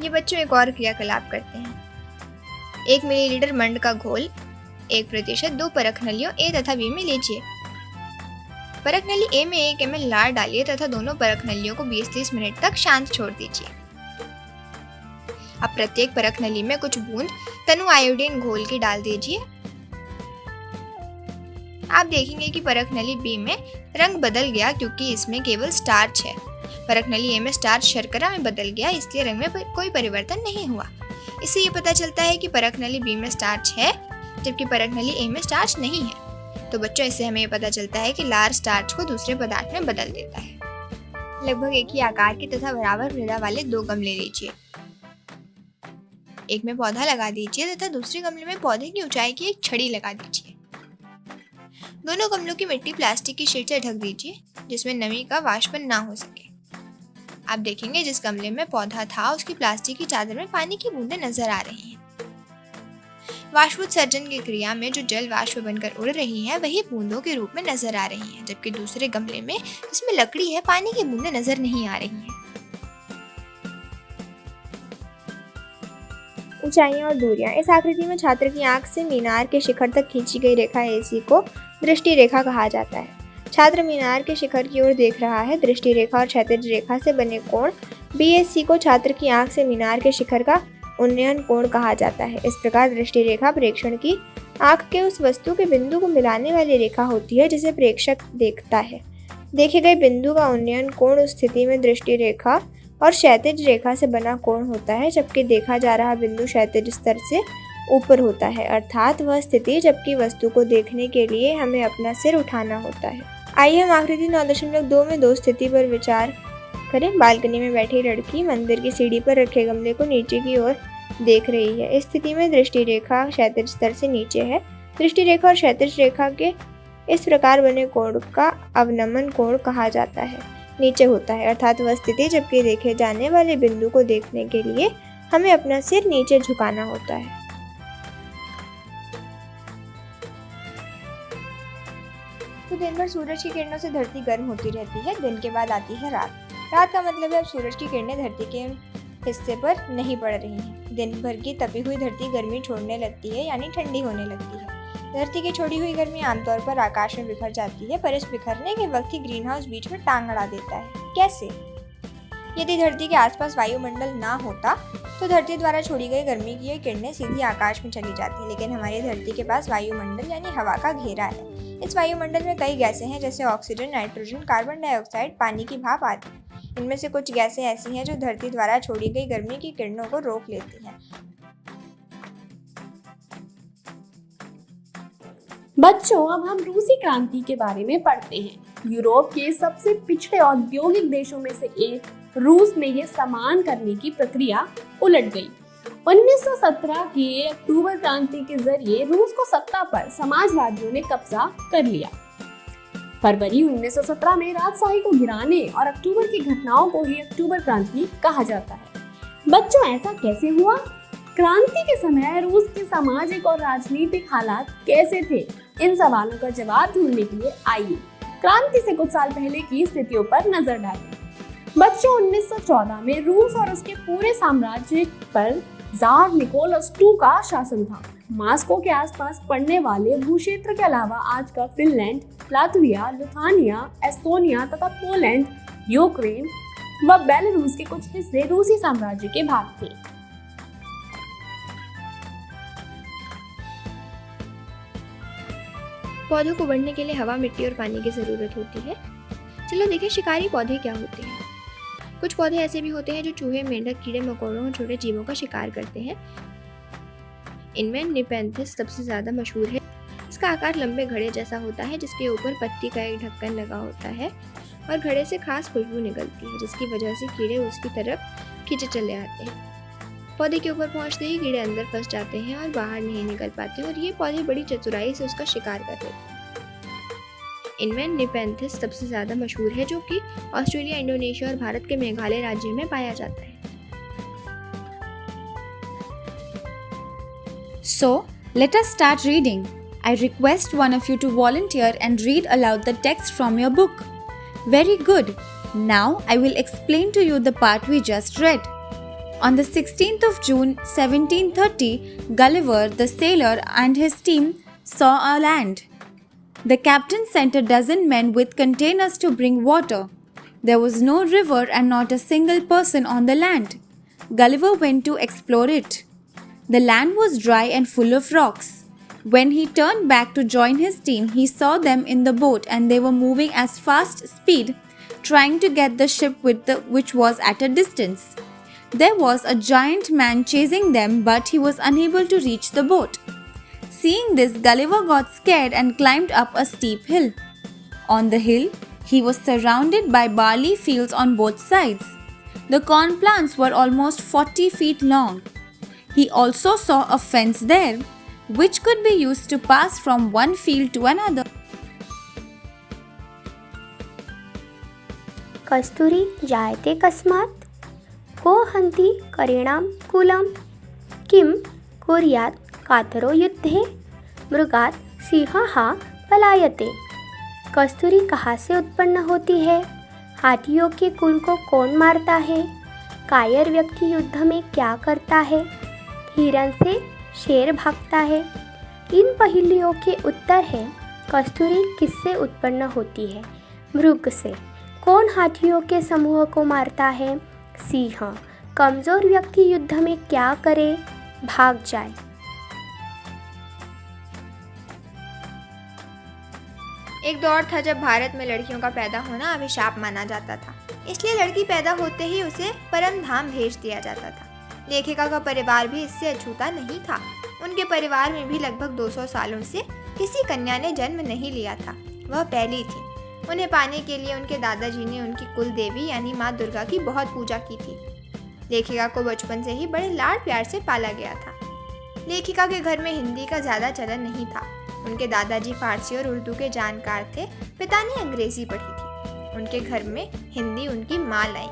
ये बच्चों एक और क्रियाकलाप करते हैं। 1 मिलीलीटर मंड का घोल 1% 2 परख नलियों A तथा B में लीजिए। परख नली A में 1 ml लार डालिए तथा दोनों परख नलियों को 20-30 मिनट तक शांत छोड़ दीजिए। अब प्रत्येक परख नली में कुछ बूंद तनु आयोडीन घोल की डाल दीजिए। आप देखेंगे कि परख नली B में रंग बदल गया क्योंकि इसमें केवल स्टार्च है। परख नली A में स्टार्च शर्करा में बदल गया, इसलिए रंग में कोई परिवर्तन नहीं हुआ। इससे ये पता चलता है कि परख नली B में स्टार्च है जबकि परख नली A में स्टार्च नहीं है। तो बच्चों, इससे हमें ये पता चलता है कि लार स्टार्च को दूसरे पदार्थ में बदल देता है। लगभग एक ही आकार के तथा बराबर मृदा वाले 2 गमले लीजिए। एक में पौधा लगा दीजिए तथा दूसरे गमले में पौधे की ऊंचाई की एक छड़ी लगा दीजिए। दोनों गमलों की मिट्टी प्लास्टिक की शीट से ढक दीजिए जिसमें नमी का वाष्पन ना हो सके। आप देखेंगे जिस गमले में पौधा था उसकी प्लास्टिक की चादर में पानी की बूंदें नजर आ रही हैं। वाष्पोत्सर्जन की क्रिया में जो जल वाष्प बनकर उड़ रही है वही बूंदों के रूप में नजर आ रही है, जबकि दूसरे गमले में जिसमें लकड़ी है पानी की बूंदें नजर नहीं आ रही हैं। ऊंचाइयां और दूरियां। इस आकृति में छात्र की आंख से मीनार के शिखर तक खींची गई रेखा AC को दृष्टि रेखा कहा जाता है। छात्र मीनार के शिखर की ओर देख रहा है। दृष्टि रेखा और क्षैतिज रेखा से बने कोण BSC को छात्र की आंख से मीनार के शिखर का उन्नयन कोण कहा जाता है। इस प्रकार दृष्टि रेखा प्रेक्षण की आंख के उस वस्तु के बिंदु को मिलाने वाली रेखा होती है जिसे प्रेक्षक देखता है। देखे गए बिंदु का उन्नयन कोण उस स्थिति में दृष्टि रेखा और क्षैतिज रेखा से बना कोण होता है, जबकि देखा जा रहा बिंदु क्षैतिज स्तर से ऊपर होता है, अर्थात वह स्थिति जबकि वस्तु को देखने के लिए हमें अपना सिर उठाना होता है। आइए हम आकृति 9.2 में 2 स्थिति पर विचार करें। बालकनी में बैठी लड़की मंदिर की सीढ़ी पर रखे गमले को नीचे की ओर देख रही है। इस स्थिति में दृष्टि रेखा क्षैतिज स्तर से नीचे है। दृष्टि रेखा और क्षैतिज रेखा के इस प्रकार बने कोण का अवनमन कोण कहा जाता है, नीचे होता है, अर्थात वह स्थिति जबकि देखे जाने वाले बिंदु को देखने के लिए हमें अपना सिर नीचे झुकाना होता है। तो दिन भर सूरज की किरणों से धरती गर्म होती रहती है। दिन के बाद आती है रात। रात का मतलब है अब सूरज की किरणें धरती के हिस्से पर नहीं पड़ रही हैं। दिन भर की तपी हुई धरती गर्मी छोड़ने लगती है, यानी ठंडी होने लगती है। धरती की छोड़ी हुई गर्मी आमतौर पर आकाश में बिखर जाती है, पर इस बिखरने के वक्त ही ग्रीन हाउस बीच में टांग अड़ा देता है। कैसे? यदि धरती के आसपास वायुमंडल ना होता तो धरती द्वारा छोड़ी गई गर्मी की ये किरणें सीधी आकाश में चली जाती, लेकिन हमारी धरती के पास वायुमंडल यानी हवा का घेरा है। इस वायुमंडल में कई गैसें हैं जैसे ऑक्सीजन, नाइट्रोजन, कार्बन डाइऑक्साइड, पानी की भाप आदि। इनमें से कुछ गैसें ऐसी हैं जो धरती द्वारा छोड़ी गई गर्मी की किरणों को रोक लेती हैं। बच्चों, अब हम रूसी क्रांति के बारे में पढ़ते हैं। यूरोप के सबसे पिछड़े औद्योगिक देशों में से एक रूस में ये समान करने की प्रक्रिया उलट गई। 1917 की अक्टूबर क्रांति के जरिए रूस को सत्ता पर समाजवादियों ने कब्जा कर लिया। फरवरी 1917 में राजशाही को गिराने और अक्टूबर की घटनाओं को ही अक्टूबर क्रांति कहा जाता है। बच्चों, ऐसा कैसे हुआ? क्रांति के समय रूस के सामाजिक और राजनीतिक हालात कैसे थे? इन सवालों का जवाब ढूंढने के लिए आइए क्रांति से कुछ साल पहले की स्थितियों पर नजर डालें। बच्चों, 1914 में रूस और उसके पूरे साम्राज्य पर जार निकोलस II का शासन था। मास्को के आसपास पड़ने वाले भूक्षेत्र के अलावा आज का फिनलैंड, लातविया, लिथुआनिया, एस्टोनिया तथा पोलैंड, यूक्रेन व बेलारूस के कुछ हिस्से रूसी साम्राज्य के भाग थे। पौधों को बढ़ने के लिए हवा, मिट्टी और पानी की जरूरत होती है। चलो देखें शिकारी पौधे क्या होते हैं। कुछ पौधे ऐसे भी होते हैं जो चूहे, मेंढक, कीड़े मकोड़ों और छोटे जीवों का शिकार करते हैं। इनमें निपेंथिस सबसे ज्यादा मशहूर है। इसका आकार लंबे घड़े जैसा होता है जिसके ऊपर पत्ती का एक ढक्कन लगा होता है और घड़े से खास खुशबू निकलती है जिसकी वजह से कीड़े उसकी तरफ खींचे चले आते हैं। पौधे के ऊपर पहुंचते ही कीड़े अंदर फंस जाते हैं और बाहर नहीं निकल पाते और ये पौधे बड़ी चतुराई से उसका शिकार कर लेते हैं। इनमें निपेंथिस सबसे ज्यादा मशहूर है जो कि ऑस्ट्रेलिया, इंडोनेशिया और भारत के मेघालय राज्य में पाया जाता है। So, let us start reading. I request one of you to volunteer and read aloud the text from your book. Very good. Now I will explain to you the part we just read. On the 16th of June 1730, Gulliver the sailor and his team saw a land. The captain sent a dozen men with containers to bring water. There was no river and not a single person on the land. Gulliver went to explore it. The land was dry and full of rocks. When he turned back to join his team, he saw them in the boat and they were moving at fast speed, trying to get the ship which was at a distance. There was a giant man chasing them, but he was unable to reach the boat. Seeing this, Gulliver got scared and climbed up a steep hill. On the hill, he was surrounded by barley fields on both sides. The corn plants were almost 40 feet long. He also saw a fence there, which could be used to pass from one field to another. कस्तुरी जायते कस्मात् को हन्ति करेणां कुलं किं कुर्यात् कातरो युद्धे मृगात् सिंहः पलायते। कस्तूरी कहाँ से उत्पन्न होती है? हाथियों के कुल को कौन मारता है? कायर व्यक्ति युद्ध में क्या करता है? हिरन से शेर भागता है। इन पहेलियों के उत्तर है कस्तूरी किससे उत्पन्न होती है? मृग से। कौन हाथियों के समूह को मारता है? सिंह। कमजोर व्यक्ति युद्ध में क्या करे? भाग जाए। एक दौर था जब भारत में लड़कियों का पैदा होना अभिशाप माना जाता था, इसलिए लड़की पैदा होते ही उसे परम धाम भेज दिया जाता था। लेखिका का परिवार भी इससे अछूता नहीं था। उनके परिवार में भी लगभग 200 सालों से किसी कन्या ने जन्म नहीं लिया था। वह पहली थी। उन्हें पाने के लिए उनके दादाजी ने उनकी कुल देवी यानी माँ दुर्गा की बहुत पूजा की थी। लेखिका को बचपन से ही बड़े लाड प्यार से पाला गया था। लेखिका के घर में हिंदी का ज़्यादा चलन नहीं था। उनके दादाजी फारसी और उर्दू के जानकार थे। पिता ने अंग्रेज़ी पढ़ी थी। उनके घर में हिंदी उनकी माँ लाई।